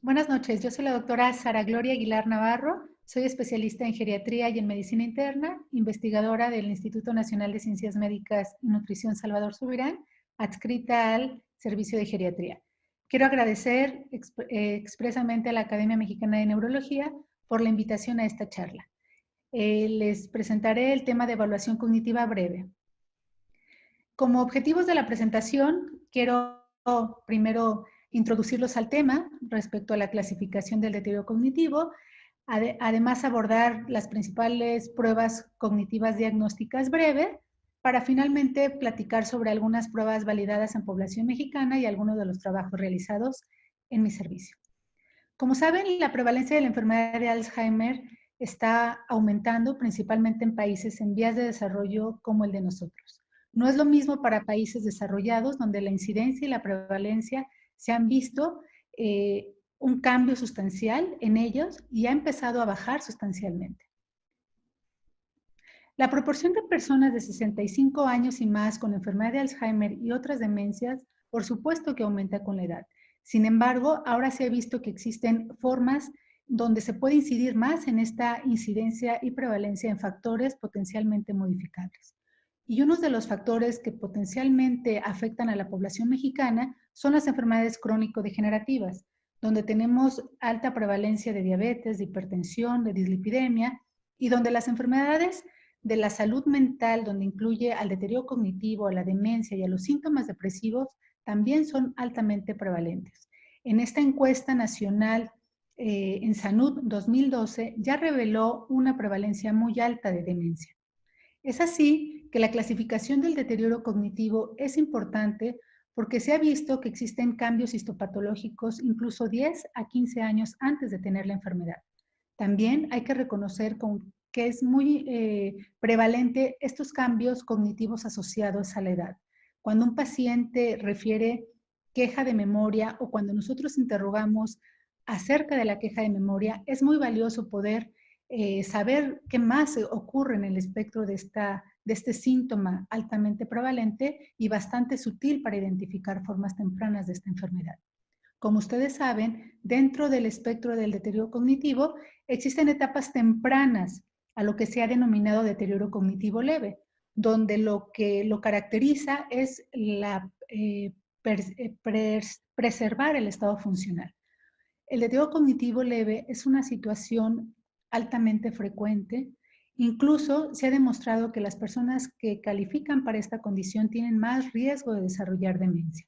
Buenas noches, yo soy la doctora Sara Gloria Aguilar Navarro, soy especialista en geriatría y en medicina interna, investigadora del Instituto Nacional de Ciencias Médicas y Nutrición Salvador Subirán, adscrita al Servicio de Geriatría. Quiero agradecer expresamente a la Academia Mexicana de Neurología por la invitación a esta charla. Les presentaré el tema de evaluación cognitiva breve. Como objetivos de la presentación, quiero primero introducirlos al tema respecto a la clasificación del deterioro cognitivo, además abordar las principales pruebas cognitivas diagnósticas breve, para finalmente platicar sobre algunas pruebas validadas en población mexicana y algunos de los trabajos realizados en mi servicio. Como saben, la prevalencia de la enfermedad de Alzheimer está aumentando principalmente en países en vías de desarrollo como el de nosotros. No es lo mismo para países desarrollados, donde la incidencia y la prevalencia se han visto un cambio sustancial en ellos y ha empezado a bajar sustancialmente. La proporción de personas de 65 años y más con enfermedad de Alzheimer y otras demencias, por supuesto que aumenta con la edad. Sin embargo, ahora se ha visto que existen formas donde se puede incidir más en esta incidencia y prevalencia en factores potencialmente modificables. Y uno de los factores que potencialmente afectan a la población mexicana son las enfermedades crónico-degenerativas, donde tenemos alta prevalencia de diabetes, de hipertensión, de dislipidemia, y donde las enfermedades de la salud mental, donde incluye al deterioro cognitivo, a la demencia y a los síntomas depresivos, también son altamente prevalentes. En esta encuesta nacional en Sanud 2012 ya reveló una prevalencia muy alta de demencia. Es así que la clasificación del deterioro cognitivo es importante porque se ha visto que existen cambios histopatológicos incluso 10 a 15 años antes de tener la enfermedad. También hay que reconocer que es muy prevalente estos cambios cognitivos asociados a la edad. Cuando un paciente refiere queja de memoria o cuando nosotros interrogamos acerca de la queja de memoria, es muy valioso poder saber qué más ocurre en el espectro de este síntoma altamente prevalente y bastante sutil para identificar formas tempranas de esta enfermedad. Como ustedes saben, dentro del espectro del deterioro cognitivo existen etapas tempranas a lo que se ha denominado deterioro cognitivo leve, donde lo que lo caracteriza es preservar el estado funcional. El deterioro cognitivo leve es una situación altamente frecuente. Incluso se ha demostrado que las personas que califican para esta condición tienen más riesgo de desarrollar demencia.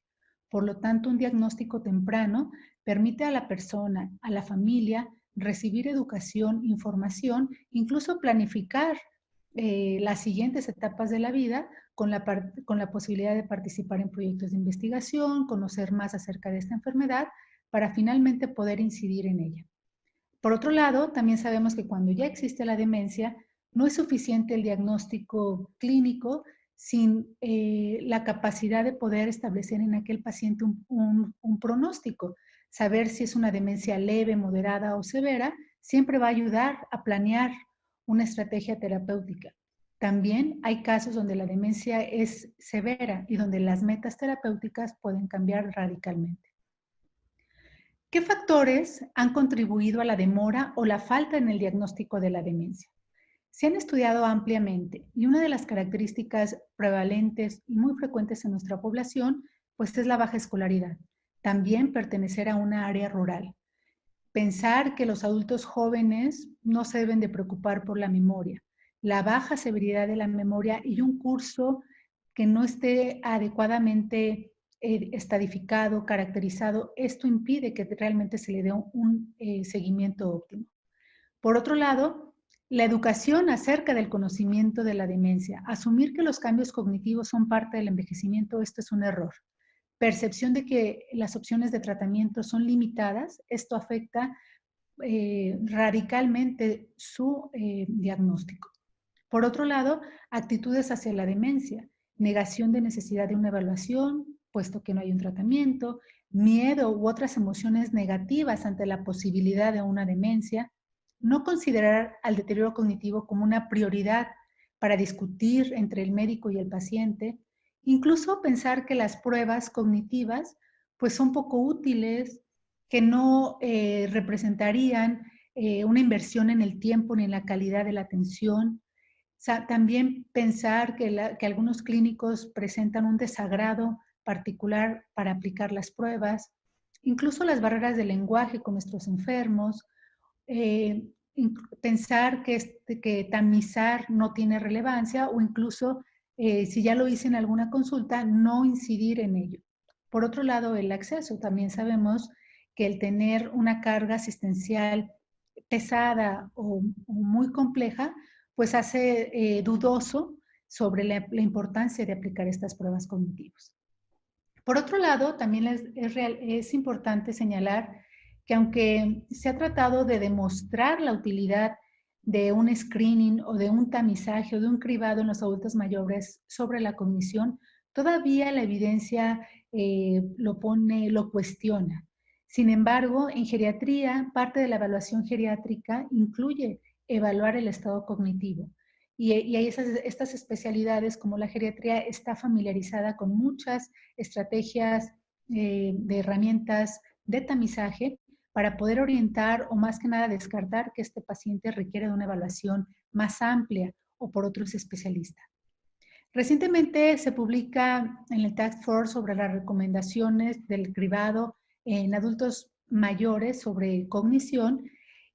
Por lo tanto, un diagnóstico temprano permite a la persona, a la familia, recibir educación, información, incluso planificar las siguientes etapas de la vida con la posibilidad de participar en proyectos de investigación, conocer más acerca de esta enfermedad para finalmente poder incidir en ella. Por otro lado, también sabemos que cuando ya existe la demencia, no es suficiente el diagnóstico clínico sin la capacidad de poder establecer en aquel paciente un pronóstico. Saber si es una demencia leve, moderada o severa, siempre va a ayudar a planear una estrategia terapéutica. También hay casos donde la demencia es severa y donde las metas terapéuticas pueden cambiar radicalmente. ¿Qué factores han contribuido a la demora o la falta en el diagnóstico de la demencia? Se han estudiado ampliamente y una de las características prevalentes y muy frecuentes en nuestra población, pues es la baja escolaridad. También pertenecer a una área rural. Pensar que los adultos jóvenes no se deben de preocupar por la memoria. La baja severidad de la memoria y un curso que no esté adecuadamente estadificado, caracterizado, esto impide que realmente se le dé un seguimiento óptimo. Por otro lado, la educación acerca del conocimiento de la demencia. Asumir que los cambios cognitivos son parte del envejecimiento, esto es un error. Percepción de que las opciones de tratamiento son limitadas, esto afecta radicalmente su diagnóstico. Por otro lado, actitudes hacia la demencia, negación de necesidad de una evaluación, puesto que no hay un tratamiento, miedo u otras emociones negativas ante la posibilidad de una demencia, no considerar al deterioro cognitivo como una prioridad para discutir entre el médico y el paciente, incluso pensar que las pruebas cognitivas pues son poco útiles, que no representarían una inversión en el tiempo ni en la calidad de la atención. También pensar que algunos clínicos presentan un desagrado particular para aplicar las pruebas, incluso las barreras del lenguaje con nuestros enfermos, eh, pensar que tamizar no tiene relevancia o incluso si ya lo hice en alguna consulta, no incidir en ello. Por otro lado, el acceso. También sabemos que el tener una carga asistencial pesada o muy compleja, pues hace dudoso sobre la importancia de aplicar estas pruebas cognitivas. Por otro lado, también es importante señalar que aunque se ha tratado de demostrar la utilidad de un screening o de un tamizaje o de un cribado en los adultos mayores sobre la cognición, todavía la evidencia lo cuestiona. Sin embargo, en geriatría, parte de la evaluación geriátrica incluye evaluar el estado cognitivo. Y hay estas especialidades como la geriatría está familiarizada con muchas estrategias de herramientas de tamizaje para poder orientar o más que nada descartar que este paciente requiere de una evaluación más amplia o por otros especialistas. Recientemente se publica en el Task Force sobre las recomendaciones del cribado en adultos mayores sobre cognición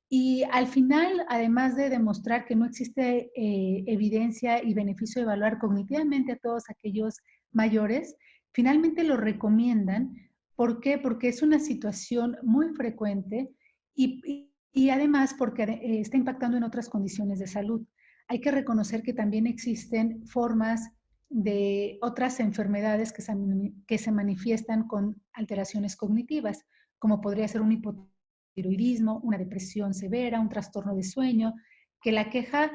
y al final, además de demostrar que no existe evidencia y beneficio de evaluar cognitivamente a todos aquellos mayores, finalmente lo recomiendan. ¿Por qué? Porque es una situación muy frecuente y además porque está impactando en otras condiciones de salud. Hay que reconocer que también existen formas de otras enfermedades que se manifiestan con alteraciones cognitivas, como podría ser un hipotiroidismo, una depresión severa, un trastorno de sueño, que la queja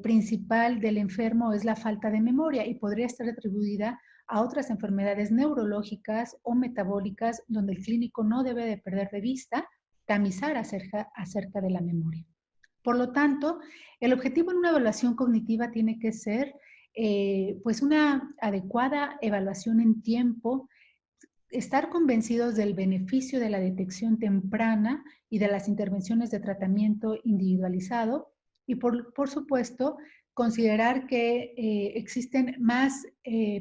principal del enfermo es la falta de memoria y podría estar atribuida a otras enfermedades neurológicas o metabólicas donde el clínico no debe de perder de vista tamizar acerca de la memoria. Por lo tanto, el objetivo en una evaluación cognitiva tiene que ser pues una adecuada evaluación en tiempo, estar convencidos del beneficio de la detección temprana y de las intervenciones de tratamiento individualizado y por supuesto considerar que existen más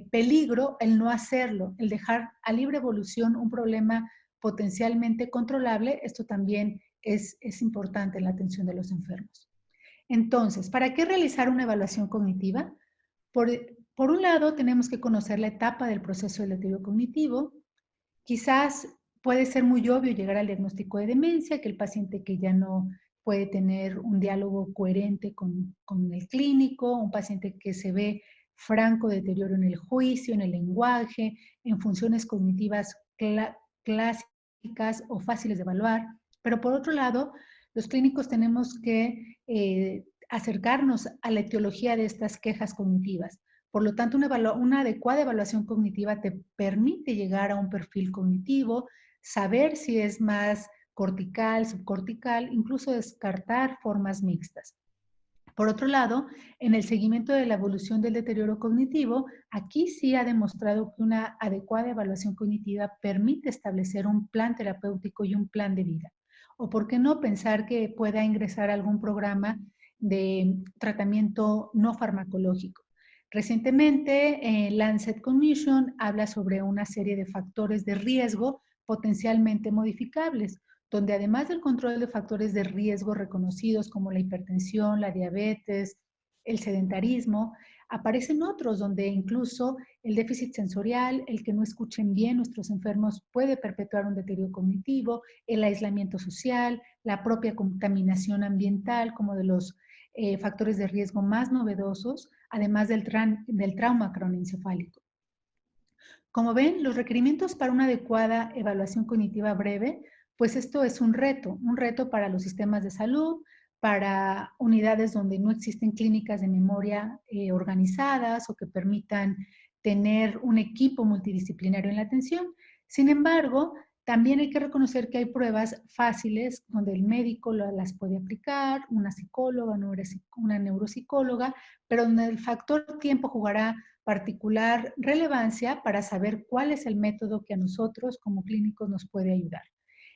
peligro el no hacerlo, el dejar a libre evolución un problema potencialmente controlable. Esto también es importante en la atención de los enfermos. Entonces, ¿para qué realizar una evaluación cognitiva? Por un lado, tenemos que conocer la etapa del proceso del deterioro cognitivo. Quizás puede ser muy obvio llegar al diagnóstico de demencia, que el paciente que ya no puede tener un diálogo coherente con el clínico, un paciente que se ve franco deterioro en el juicio, en el lenguaje, en funciones cognitivas clásicas o fáciles de evaluar. Pero por otro lado, los clínicos tenemos que acercarnos a la etiología de estas quejas cognitivas. Por lo tanto, una adecuada evaluación cognitiva te permite llegar a un perfil cognitivo, saber si es más cortical, subcortical, incluso descartar formas mixtas. Por otro lado, en el seguimiento de la evolución del deterioro cognitivo, aquí sí ha demostrado que una adecuada evaluación cognitiva permite establecer un plan terapéutico y un plan de vida. O por qué no pensar que pueda ingresar a algún programa de tratamiento no farmacológico. Recientemente, Lancet Commission habla sobre una serie de factores de riesgo potencialmente modificables, donde además del control de factores de riesgo reconocidos como la hipertensión, la diabetes, el sedentarismo, aparecen otros donde incluso el déficit sensorial, el que no escuchen bien nuestros enfermos puede perpetuar un deterioro cognitivo, el aislamiento social, la propia contaminación ambiental como de los factores de riesgo más novedosos, además del trauma craneoencefálico. Como ven, los requerimientos para una adecuada evaluación cognitiva breve, pues esto es un reto para los sistemas de salud, para unidades donde no existen clínicas de memoria organizadas o que permitan tener un equipo multidisciplinario en la atención. Sin embargo, también hay que reconocer que hay pruebas fáciles donde el médico las puede aplicar, una psicóloga, una neuropsicóloga, pero donde el factor tiempo jugará particular relevancia para saber cuál es el método que a nosotros como clínicos nos puede ayudar.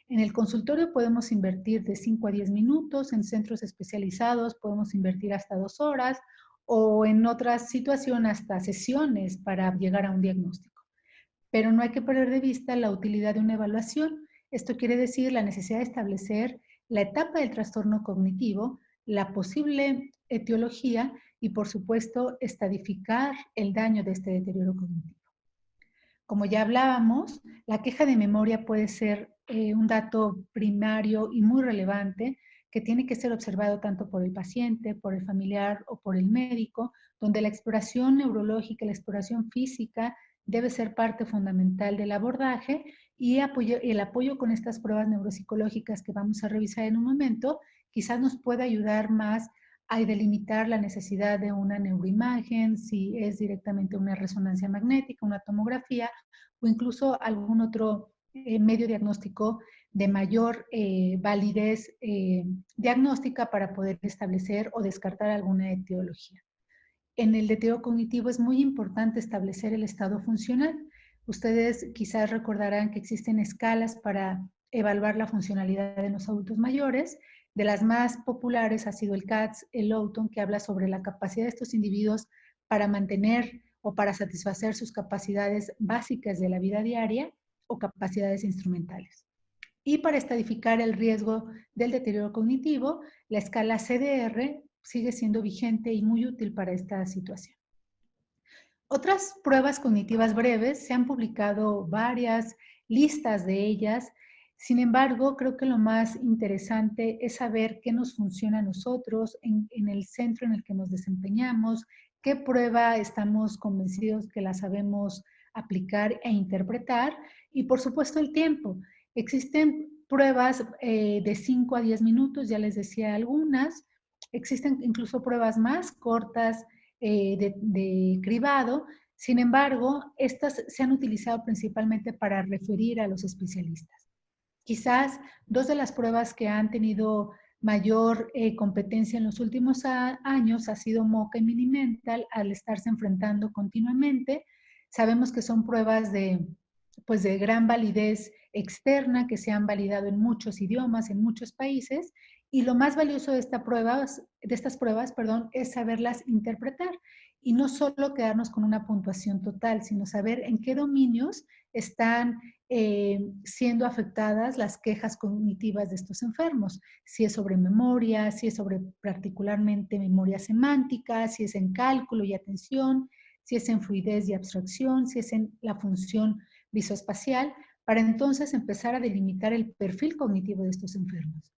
En el consultorio podemos invertir de 5 a 10 minutos, en centros especializados podemos invertir hasta 2 horas o en otras situaciones hasta sesiones para llegar a un diagnóstico. Pero no hay que perder de vista la utilidad de una evaluación. Esto quiere decir la necesidad de establecer la etapa del trastorno cognitivo, la posible etiología y, por supuesto, estadificar el daño de este deterioro cognitivo. Como ya hablábamos, la queja de memoria puede ser un dato primario y muy relevante que tiene que ser observado tanto por el paciente, por el familiar o por el médico, donde la exploración neurológica, la exploración física debe ser parte fundamental del abordaje y el apoyo con estas pruebas neuropsicológicas que vamos a revisar en un momento, quizás nos pueda ayudar más a delimitar la necesidad de una neuroimagen, si es directamente una resonancia magnética, una tomografía o incluso algún otro medio diagnóstico de mayor validez diagnóstica para poder establecer o descartar alguna etiología. En el deterioro cognitivo es muy importante establecer el estado funcional. Ustedes quizás recordarán que existen escalas para evaluar la funcionalidad de los adultos mayores. De las más populares ha sido el CATS, el Lowton, que habla sobre la capacidad de estos individuos para mantener o para satisfacer sus capacidades básicas de la vida diaria o capacidades instrumentales. Y para estadificar el riesgo del deterioro cognitivo, la escala CDR sigue siendo vigente y muy útil para esta situación. Otras pruebas cognitivas breves, se han publicado varias listas de ellas. Sin embargo, creo que lo más interesante es saber qué nos funciona a nosotros en el centro en el que nos desempeñamos, qué prueba estamos convencidos que la sabemos aplicar e interpretar y, por supuesto, el tiempo. Existen pruebas de 5 a 10 minutos, ya les decía algunas. Existen incluso pruebas más cortas de cribado. Sin embargo, estas se han utilizado principalmente para referir a los especialistas. Quizás dos de las pruebas que han tenido mayor competencia en los últimos años ha sido MoCA y Mini-Mental, al estarse enfrentando continuamente. Sabemos que son pruebas pues de gran validez externa, que se han validado en muchos idiomas, en muchos países, y lo más valioso de estas pruebas, es saberlas interpretar y no solo quedarnos con una puntuación total, sino saber en qué dominios están siendo afectadas las quejas cognitivas de estos enfermos. Si es sobre memoria, si es sobre particularmente memoria semántica, si es en cálculo y atención, si es en fluidez y abstracción, si es en la función visoespacial, para entonces empezar a delimitar el perfil cognitivo de estos enfermos.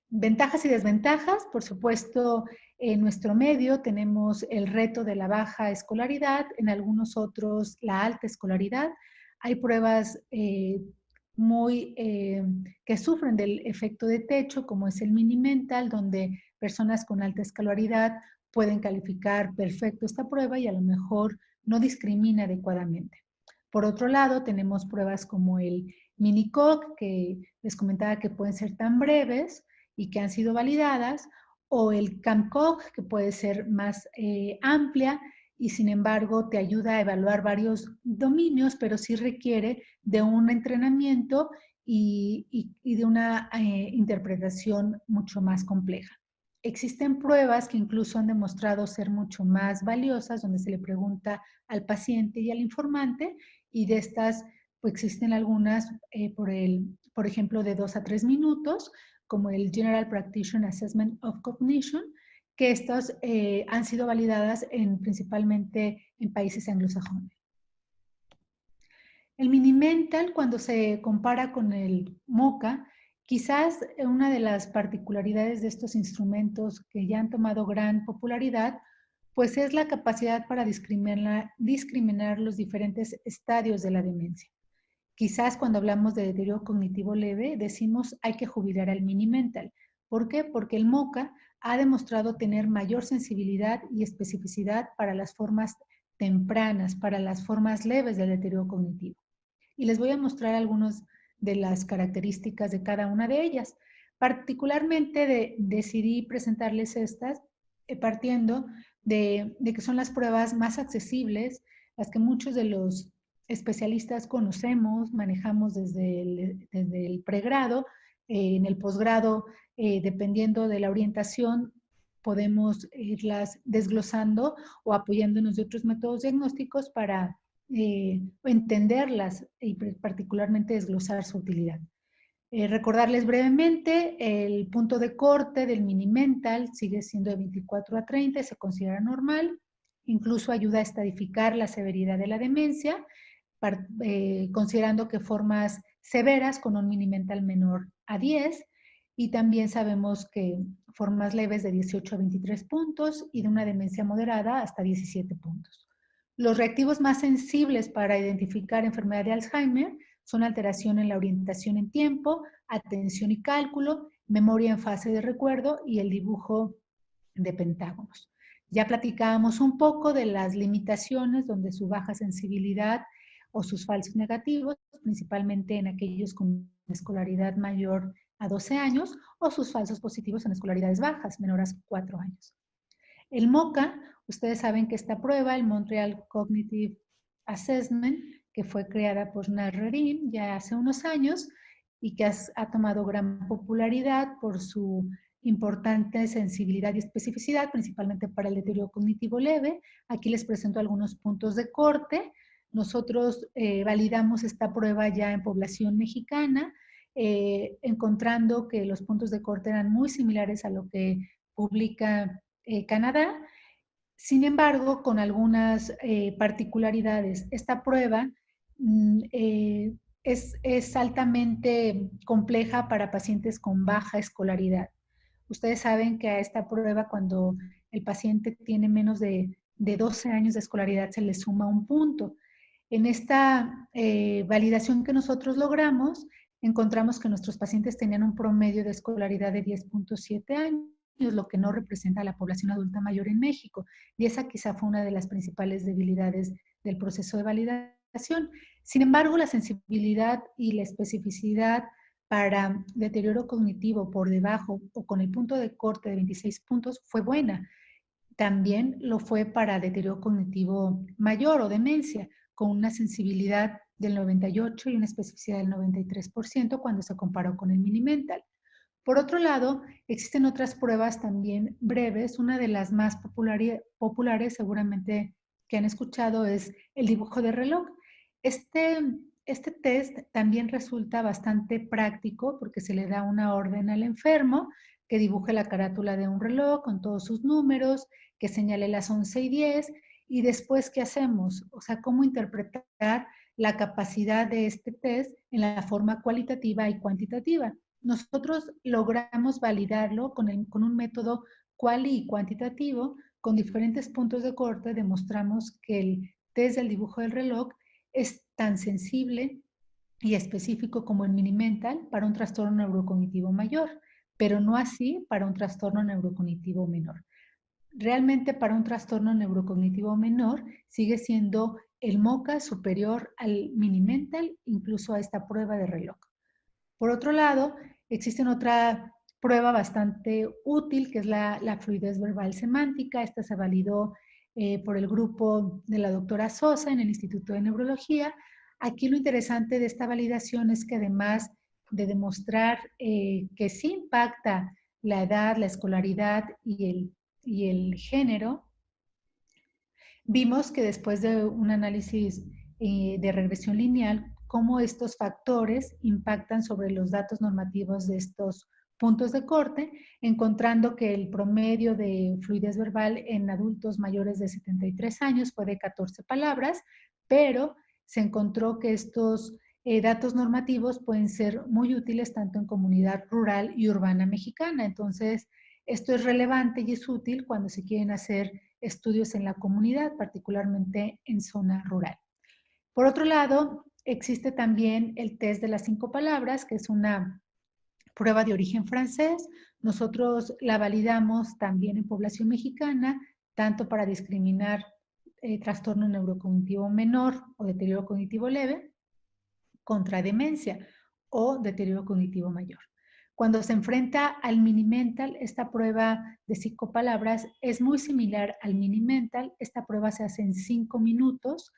Ventajas y desventajas, por supuesto, en nuestro medio tenemos el reto de la baja escolaridad, en algunos otros la alta escolaridad. Hay pruebas que sufren del efecto de techo, como es el Mini-Mental, donde personas con alta escolaridad pueden calificar perfecto esta prueba y a lo mejor no discrimina adecuadamente. Por otro lado, tenemos pruebas como el Mini-COG, que les comentaba que pueden ser tan breves y que han sido validadas, o el CAMCOG, que puede ser más amplia y sin embargo te ayuda a evaluar varios dominios, pero sí requiere de un entrenamiento y de una interpretación mucho más compleja. Existen pruebas que incluso han demostrado ser mucho más valiosas, donde se le pregunta al paciente y al informante, y de estas pues existen algunas, por ejemplo, de 2 a 3 minutos, como el General Practitioner Assessment of Cognition, que estas han sido validadas principalmente en países anglosajones. El Mini-Mental, cuando se compara con el MoCA, quizás una de las particularidades de estos instrumentos que ya han tomado gran popularidad, pues es la capacidad para discriminar los diferentes estadios de la demencia. Quizás cuando hablamos de deterioro cognitivo leve, decimos hay que jubilar al Mini-Mental. ¿Por qué? Porque el MoCA ha demostrado tener mayor sensibilidad y especificidad para las formas tempranas, para las formas leves del deterioro cognitivo. Y les voy a mostrar algunas de las características de cada una de ellas. Particularmente decidí presentarles estas partiendo de que son las pruebas más accesibles, las que muchos de los especialistas conocemos, manejamos desde el pregrado. En el posgrado, dependiendo de la orientación, podemos irlas desglosando o apoyándonos de otros métodos diagnósticos para entenderlas y particularmente desglosar su utilidad. Recordarles brevemente, el punto de corte del mini-mental sigue siendo de 24 a 30 y se considera normal. Incluso ayuda a estadificar la severidad de la demencia, considerando que formas severas con un mini-mental menor a 10, y también sabemos que formas leves de 18 a 23 puntos y de una demencia moderada hasta 17 puntos. Los reactivos más sensibles para identificar enfermedad de Alzheimer son alteración en la orientación en tiempo, atención y cálculo, memoria en fase de recuerdo y el dibujo de pentágonos. Ya platicábamos un poco de las limitaciones donde su baja sensibilidad o sus falsos negativos, principalmente en aquellos con escolaridad mayor a 12 años, o sus falsos positivos en escolaridades bajas, menores a 4 años. El MOCA, ustedes saben que esta prueba, el Montreal Cognitive Assessment, que fue creada por Narrerin ya hace unos años y que ha tomado gran popularidad por su importante sensibilidad y especificidad, principalmente para el deterioro cognitivo leve. Aquí les presento algunos puntos de corte. Nosotros validamos esta prueba ya en población mexicana, encontrando que los puntos de corte eran muy similares a lo que publica Canadá. Sin embargo, con algunas particularidades. Esta prueba es altamente compleja para pacientes con baja escolaridad. Ustedes saben que a esta prueba, cuando el paciente tiene menos de 12 años de escolaridad, se le suma un punto. En esta validación que nosotros logramos, encontramos que nuestros pacientes tenían un promedio de escolaridad de 10.7 años, lo que no representa a la población adulta mayor en México. Y esa quizá fue una de las principales debilidades del proceso de validación. Sin embargo, la sensibilidad y la especificidad para deterioro cognitivo por debajo o con el punto de corte de 26 puntos fue buena. También lo fue para deterioro cognitivo mayor o demencia, con una sensibilidad del 98 y una especificidad del 93% cuando se comparó con el mini-mental. Por otro lado, existen otras pruebas también breves. Una de las más populares, seguramente que han escuchado, es el dibujo de reloj. Este test también resulta bastante práctico porque se le da una orden al enfermo que dibuje la carátula de un reloj con todos sus números, que señale las 11 y 10, y después, ¿qué hacemos? O sea, ¿cómo interpretar la capacidad de este test en la forma cualitativa y cuantitativa? Nosotros logramos validarlo con un método cuali y cuantitativo. Con diferentes puntos de corte demostramos que el test del dibujo del reloj es tan sensible y específico como el mini-mental para un trastorno neurocognitivo mayor, pero no así para un trastorno neurocognitivo menor. Realmente para un trastorno neurocognitivo menor sigue siendo el MOCA superior al mini-mental, incluso a esta prueba de reloj. Por otro lado, existe otra prueba bastante útil, que es la fluidez verbal semántica. Esta se validó por el grupo de la doctora Sosa en el Instituto de Neurología. Aquí lo interesante de esta validación es que además de demostrar que sí impacta la edad, la escolaridad y el género, vimos que después de un análisis de regresión lineal, cómo estos factores impactan sobre los datos normativos de estos puntos de corte, encontrando que el promedio de fluidez verbal en adultos mayores de 73 años fue de 14 palabras, pero se encontró que estos datos normativos pueden ser muy útiles tanto en comunidad rural y urbana mexicana. Entonces, esto es relevante y es útil cuando se quieren hacer estudios en la comunidad, particularmente en zona rural. Por otro lado, existe también el test de las 5 palabras, que es una prueba de origen francés. Nosotros la validamos también en población mexicana, tanto para discriminar trastorno neurocognitivo menor o deterioro cognitivo leve contra demencia o deterioro cognitivo mayor. Cuando se enfrenta al mini-mental, esta prueba de 5 palabras es muy similar al mini-mental. Esta prueba se hace en 5 minutos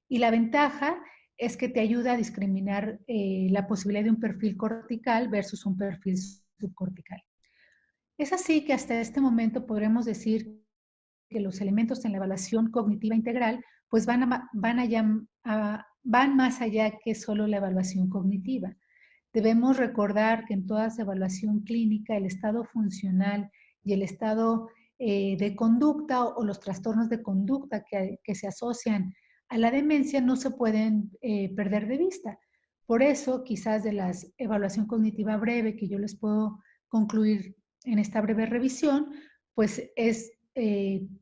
y la ventaja es que te ayuda a discriminar la posibilidad de un perfil cortical versus un perfil subcortical. Es así que hasta este momento podremos decir que los elementos en la evaluación cognitiva integral pues van más allá que solo la evaluación cognitiva. Debemos recordar que en toda evaluación clínica el estado funcional y el estado de conducta o los trastornos de conducta que se asocian a la demencia no se pueden perder de vista. Por eso, quizás de la evaluación cognitiva breve que yo les puedo concluir en esta breve revisión, pues es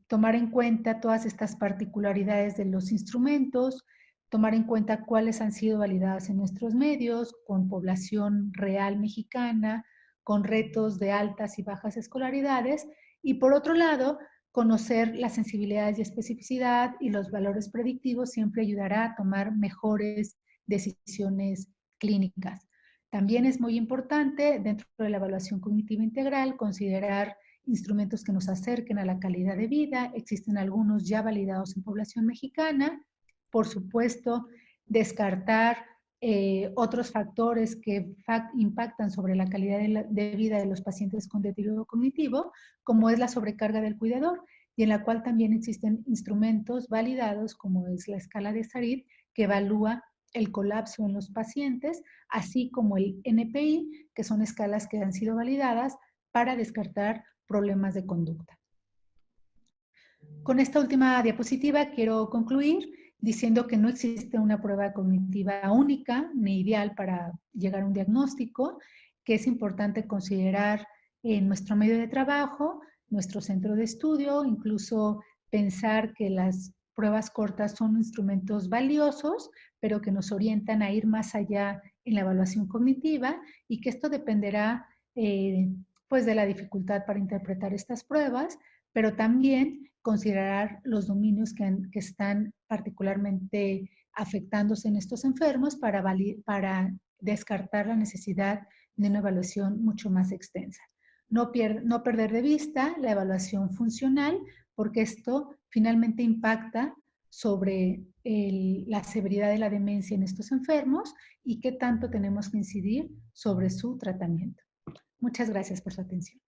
tomar en cuenta todas estas particularidades de los instrumentos, tomar en cuenta cuáles han sido validadas en nuestros medios, con población real mexicana, con retos de altas y bajas escolaridades, y por otro lado, conocer las sensibilidades y especificidad y los valores predictivos siempre ayudará a tomar mejores decisiones clínicas. También es muy importante, dentro de la evaluación cognitiva integral, considerar instrumentos que nos acerquen a la calidad de vida. Existen algunos ya validados en población mexicana. Por supuesto, descartar otros factores que impactan sobre la calidad de vida de los pacientes con deterioro cognitivo, como es la sobrecarga del cuidador, y en la cual también existen instrumentos validados, como es la escala de Sarit, que evalúa el colapso en los pacientes, así como el NPI, que son escalas que han sido validadas para descartar problemas de conducta. Con esta última diapositiva quiero concluir diciendo que no existe una prueba cognitiva única ni ideal para llegar a un diagnóstico, que es importante considerar en nuestro medio de trabajo, nuestro centro de estudio, incluso pensar que las pruebas cortas son instrumentos valiosos, pero que nos orientan a ir más allá en la evaluación cognitiva y que esto dependerá pues de la dificultad para interpretar estas pruebas, pero también considerar los dominios que están particularmente afectándose en estos enfermos para descartar la necesidad de una evaluación mucho más extensa. No perder de vista la evaluación funcional, porque esto finalmente impacta sobre la severidad de la demencia en estos enfermos y qué tanto tenemos que incidir sobre su tratamiento. Muchas gracias por su atención.